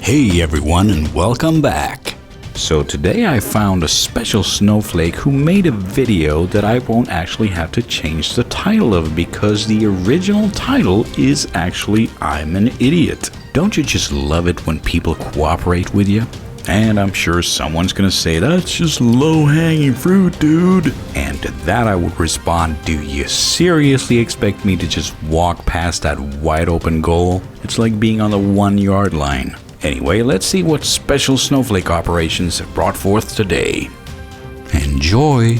Hey everyone, and welcome back. So today I found a special snowflake who made a video that I won't actually have to change the title of because the original title is actually I'm an Idiot. Don't you just love it when people cooperate with you? And I'm sure someone's gonna say, that's just low-hanging fruit, dude. And to that I would respond, do you seriously expect me to just walk past that wide open goal? It's like being on the 1-yard line. Anyway, let's see what special snowflake operations have brought forth today. Enjoy!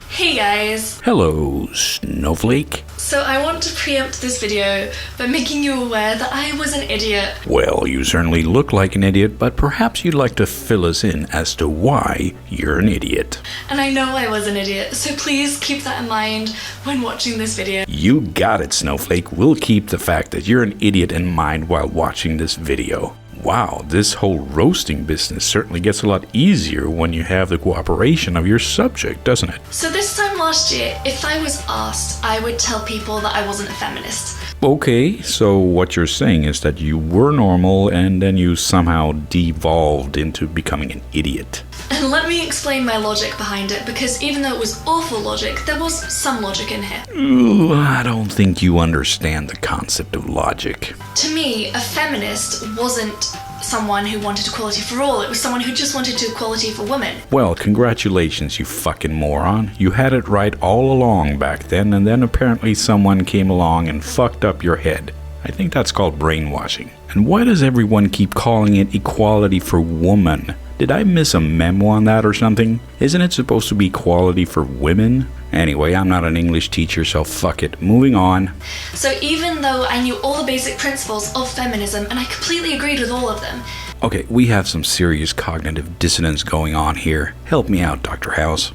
Hey guys! Hello, Snowflake. So I want to preempt this video by making you aware that I was an idiot. Well, you certainly look like an idiot, but perhaps you'd like to fill us in as to why you're an idiot. And I know I was an idiot, so please keep that in mind when watching this video. You got it, Snowflake. We'll keep the fact that you're an idiot in mind while watching this video. Wow, this whole roasting business certainly gets a lot easier when you have the cooperation of your subject, doesn't it? So this time last year, if I was asked, I would tell people that I wasn't a feminist. Okay, so what you're saying is that you were normal and then you somehow devolved into becoming an idiot. And let me explain my logic behind it, because even though it was awful logic, there was some logic in here. Ooh, I don't think you understand the concept of logic. To me, a feminist wasn't someone who wanted equality for all, it was someone who just wanted equality for women. Well, congratulations, you fucking moron. You had it right all along back then, and then apparently someone came along and fucked up your head. I think that's called brainwashing. And why does everyone keep calling it equality for woman? Did I miss a memo on that or something? Isn't it supposed to be equality for women? Anyway, I'm not an English teacher, so fuck it. Moving on. So even though I knew all the basic principles of feminism, and I completely agreed with all of them. Okay, we have some serious cognitive dissonance going on here. Help me out, Dr. House.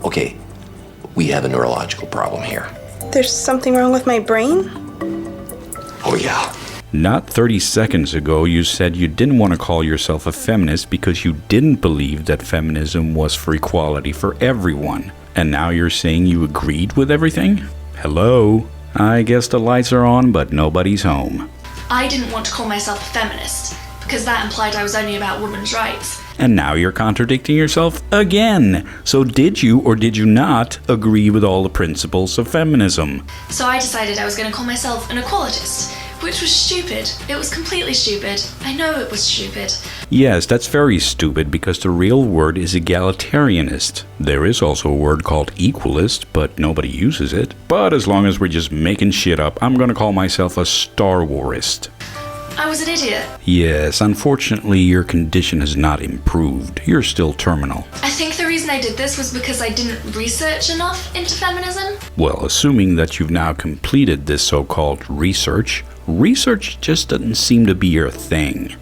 Okay, we have a neurological problem here. There's something wrong with my brain? Oh yeah. Not 30 seconds ago, you said you didn't want to call yourself a feminist because you didn't believe that feminism was for equality for everyone. And now you're saying you agreed with everything? Hello? I guess the lights are on, but nobody's home. I didn't want to call myself a feminist, because that implied I was only about women's rights. And now you're contradicting yourself again. So did you or did you not agree with all the principles of feminism? So I decided I was going to call myself an equalitist, which was stupid. It was completely stupid. I know it was stupid. Yes, that's very stupid because the real word is egalitarianist. There is also a word called equalist, but nobody uses it. But as long as we're just making shit up, I'm gonna call myself a Star Warist. I was an idiot. Yes, unfortunately your condition has not improved. You're still terminal. I think the reason I did this was because I didn't research enough into feminism. Well, assuming that you've now completed this so-called research just doesn't seem to be your thing.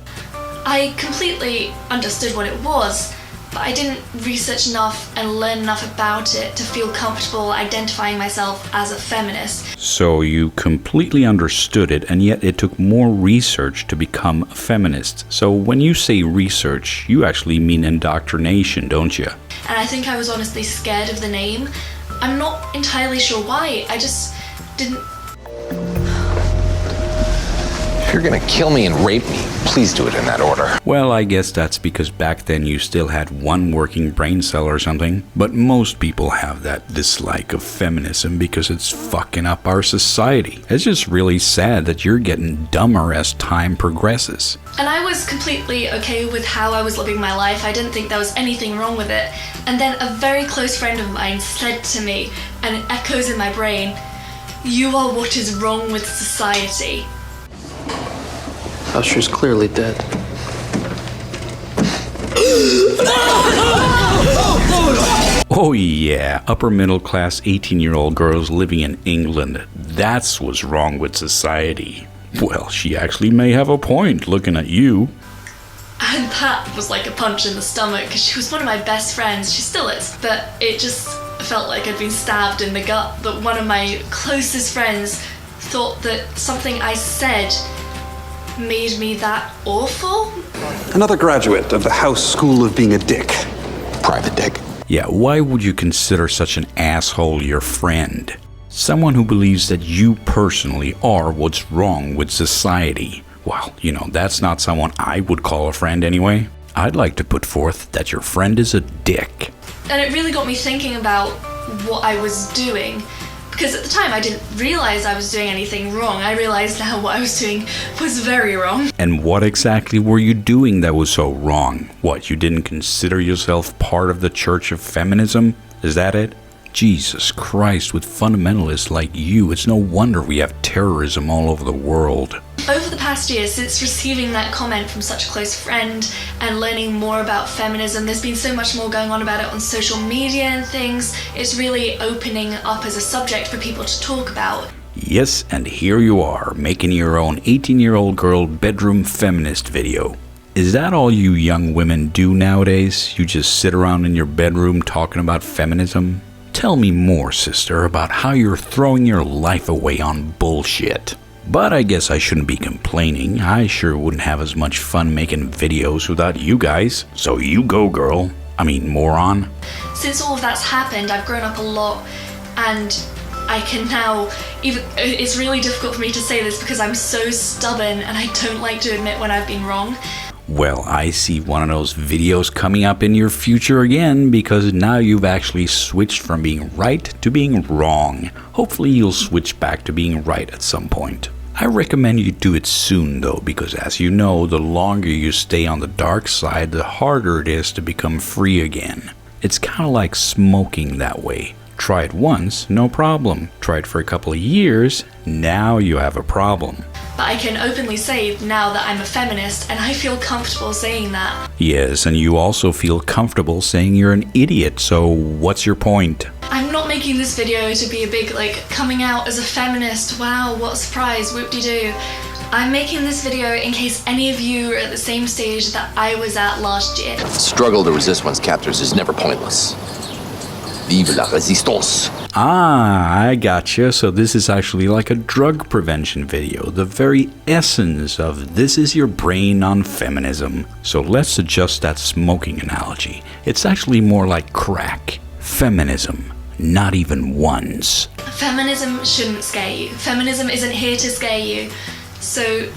I completely understood what it was, but I didn't research enough and learn enough about it to feel comfortable identifying myself as a feminist. So you completely understood it, and yet it took more research to become a feminist. So when you say research, you actually mean indoctrination, don't you? And I think I was honestly scared of the name. I'm not entirely sure why, I just didn't... If you're gonna kill me and rape me, please do it in that order. Well, I guess that's because back then you still had one working brain cell or something. But most people have that dislike of feminism because it's fucking up our society. It's just really sad that you're getting dumber as time progresses. And I was completely okay with how I was living my life. I didn't think there was anything wrong with it. And then a very close friend of mine said to me, and it echoes in my brain, "You are what is wrong with society." Usher's clearly dead. Oh yeah, upper middle class 18-year-old girls living in England. That's what's wrong with society. Well, she actually may have a point looking at you. And that was like a punch in the stomach, because she was one of my best friends. She still is. But it just felt like I'd been stabbed in the gut, that one of my closest friends thought that something I said made me that awful? Another graduate of the House School of Being a Dick. Private dick. Yeah, why would you consider such an asshole your friend? Someone who believes that you personally are what's wrong with society. Well, that's not someone I would call a friend anyway. I'd like to put forth that your friend is a dick. And it really got me thinking about what I was doing. Because at the time I didn't realize I was doing anything wrong. I realized now what I was doing was very wrong. And what exactly were you doing that was so wrong? What, you didn't consider yourself part of the Church of Feminism? Is that it? Jesus Christ, with fundamentalists like you, it's no wonder we have terrorism all over the world. Over the past year, since receiving that comment from such a close friend and learning more about feminism, there's been so much more going on about it on social media and things. It's really opening up as a subject for people to talk about. Yes, and here you are, making your own 18-year-old girl bedroom feminist video. Is that all you young women do nowadays? You just sit around in your bedroom talking about feminism? Tell me more, sister, about how you're throwing your life away on bullshit. But I guess I shouldn't be complaining. I sure wouldn't have as much fun making videos without you guys. So you go, girl. I mean, moron. Since all of that's happened, I've grown up a lot, and I can now, it's really difficult for me to say this because I'm so stubborn and I don't like to admit when I've been wrong. Well, I see one of those videos coming up in your future again, because now you've actually switched from being right to being wrong. Hopefully you'll switch back to being right at some point. I recommend you do it soon though, because as you know, the longer you stay on the dark side, the harder it is to become free again. It's kind of like smoking that way. Try it once, no problem. Try it for a couple of years, now you have a problem. But I can openly say now that I'm a feminist, and I feel comfortable saying that. Yes, and you also feel comfortable saying you're an idiot, so what's your point? I'm not making this video to be a big, coming out as a feminist, wow, what a surprise, whoop-de-doo. I'm making this video in case any of you are at the same stage that I was at last year. Struggle to resist one's captors is never pointless. Vive la résistance. Ah, I gotcha. So this is actually like a drug prevention video, the very essence of this is your brain on feminism. So let's adjust that smoking analogy. It's actually more like crack. Feminism, not even once. Feminism shouldn't scare you. Feminism isn't here to scare you. So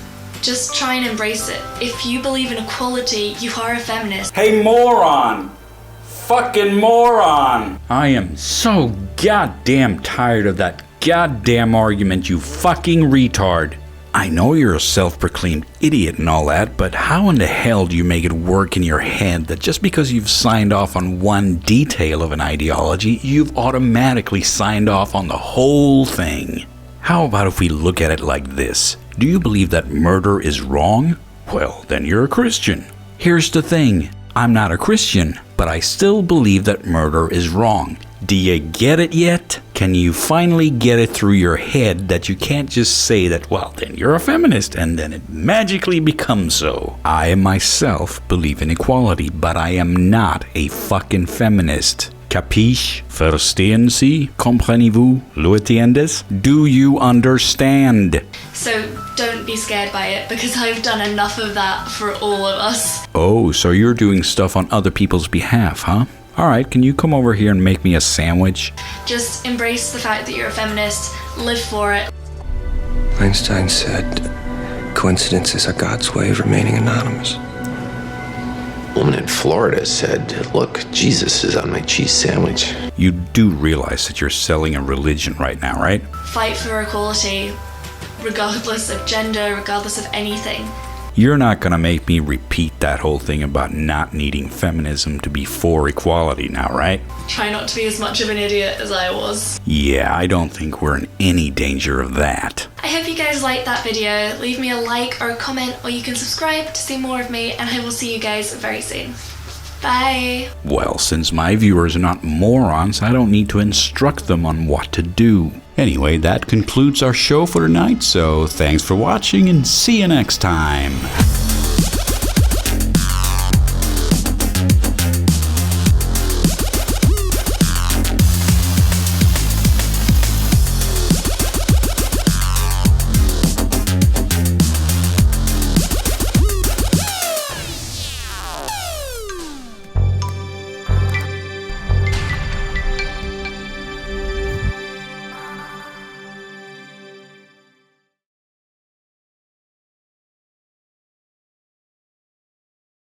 just try and embrace it. If you believe in equality, you are a feminist. Hey, moron! Fucking moron! I am so goddamn tired of that goddamn argument, you fucking retard. I know you're a self-proclaimed idiot and all that, but how in the hell do you make it work in your head that just because you've signed off on one detail of an ideology, you've automatically signed off on the whole thing? How about if we look at it like this? Do you believe that murder is wrong? Well, then you're a Christian. Here's the thing. I'm not a Christian, but I still believe that murder is wrong. Do you get it yet? Can you finally get it through your head that you can't just say that, well, then you're a feminist, and then it magically becomes so? I myself believe in equality, but I am not a fucking feminist. Capiche? Verstehen Sie? Comprenez-vous? Lo entiendes? Do you understand? So don't be scared by it, because I've done enough of that for all of us. Oh, so you're doing stuff on other people's behalf, huh? Alright, can you come over here and make me a sandwich? Just embrace the fact that you're a feminist, live for it. Einstein said, coincidences are God's way of remaining anonymous. A woman in Florida said, look, Jesus is on my cheese sandwich. You do realize that you're selling a religion right now, right? Fight for equality, regardless of gender, regardless of anything. You're not gonna make me repeat that whole thing about not needing feminism to be for equality now, right? Try not to be as much of an idiot as I was. Yeah, I don't think we're in any danger of that. I hope you guys liked that video. Leave me a like or a comment, or you can subscribe to see more of me, and I will see you guys very soon. Bye! Well, since my viewers are not morons, I don't need to instruct them on what to do. Anyway, that concludes our show for tonight, so thanks for watching and see you next time.